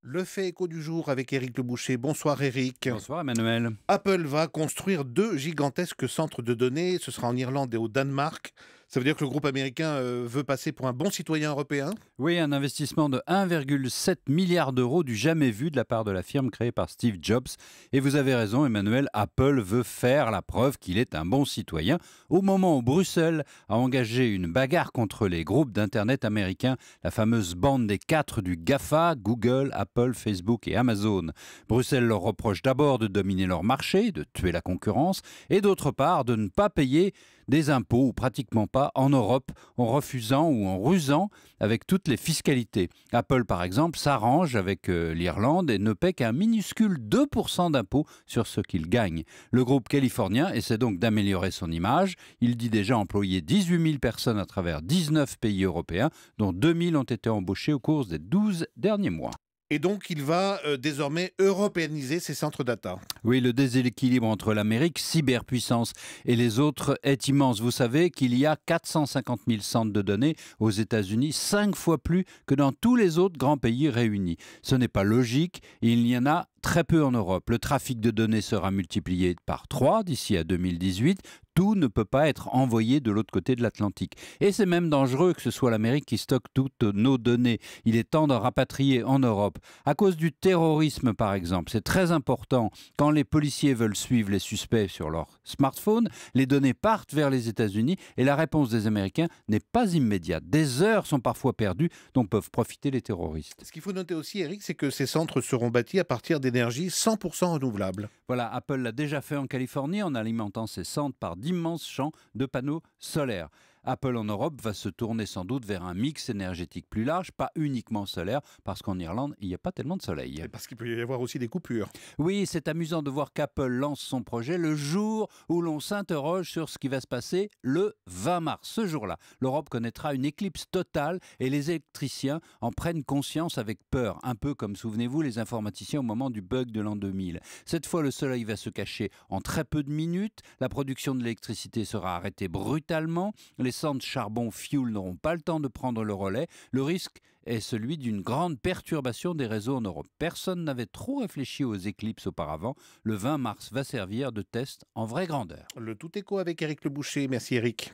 Le fait écho du jour avec Éric Le Boucher. Bonsoir Éric. Bonsoir Emmanuel. Apple va construire deux gigantesques centres de données. Ce sera en Irlande et au Danemark. Ça veut dire que le groupe américain veut passer pour un bon citoyen européen? Oui, un investissement de 1,7 milliard d'euros du jamais vu de la part de la firme créée par Steve Jobs. Et vous avez raison Emmanuel, Apple veut faire la preuve qu'il est un bon citoyen au moment où Bruxelles a engagé une bagarre contre les groupes d'Internet américains, la fameuse bande des quatre du GAFA, Google, Apple, Facebook et Amazon. Bruxelles leur reproche d'abord de dominer leur marché, de tuer la concurrence, et d'autre part de ne pas payer des impôts, ou pratiquement pas, en Europe, en refusant ou en rusant avec toutes les fiscalités. Apple, par exemple, s'arrange avec l'Irlande et ne paie qu'un minuscule 2% d'impôts sur ce qu'il gagne. Le groupe californien essaie donc d'améliorer son image. Il dit déjà employer 18 000 personnes à travers 19 pays européens, dont 2 000 ont été embauchés au cours des 12 derniers mois. Et donc il va désormais européaniser ses centres data. Oui, le déséquilibre entre l'Amérique, cyberpuissance, et les autres est immense. Vous savez qu'il y a 450 000 centres de données aux États-Unis, 5 fois plus que dans tous les autres grands pays réunis. Ce n'est pas logique, il y en a très peu en Europe. Le trafic de données sera multiplié par 3 d'ici à 2018. Tout ne peut pas être envoyé de l'autre côté de l'Atlantique. Et c'est même dangereux que ce soit l'Amérique qui stocke toutes nos données. Il est temps d'en rapatrier en Europe. À cause du terrorisme, par exemple, c'est très important. Quand les policiers veulent suivre les suspects sur leur smartphone, les données partent vers les États-Unis et la réponse des Américains n'est pas immédiate. Des heures sont parfois perdues dont peuvent profiter les terroristes. Ce qu'il faut noter aussi, Éric, c'est que ces centres seront bâtis à partir d'énergie 100% renouvelable. Voilà, Apple l'a déjà fait en Californie en alimentant ses centres par d'immenses champs de panneaux solaires. Apple en Europe va se tourner sans doute vers un mix énergétique plus large, pas uniquement solaire, parce qu'en Irlande, il n'y a pas tellement de soleil. Et parce qu'il peut y avoir aussi des coupures. Oui, c'est amusant de voir qu'Apple lance son projet le jour où l'on s'interroge sur ce qui va se passer le 20 mars. Ce jour-là, l'Europe connaîtra une éclipse totale et les électriciens en prennent conscience avec peur. Un peu comme, souvenez-vous, les informaticiens au moment du bug de l'an 2000. Cette fois, le soleil va se cacher en très peu de minutes. La production de l'électricité sera arrêtée brutalement. Les centres charbon-fuel n'auront pas le temps de prendre le relais. Le risque est celui d'une grande perturbation des réseaux en Europe. Personne n'avait trop réfléchi aux éclipses auparavant. Le 20 mars va servir de test en vraie grandeur. Le tout écho avec Éric Le Boucher. Merci Éric.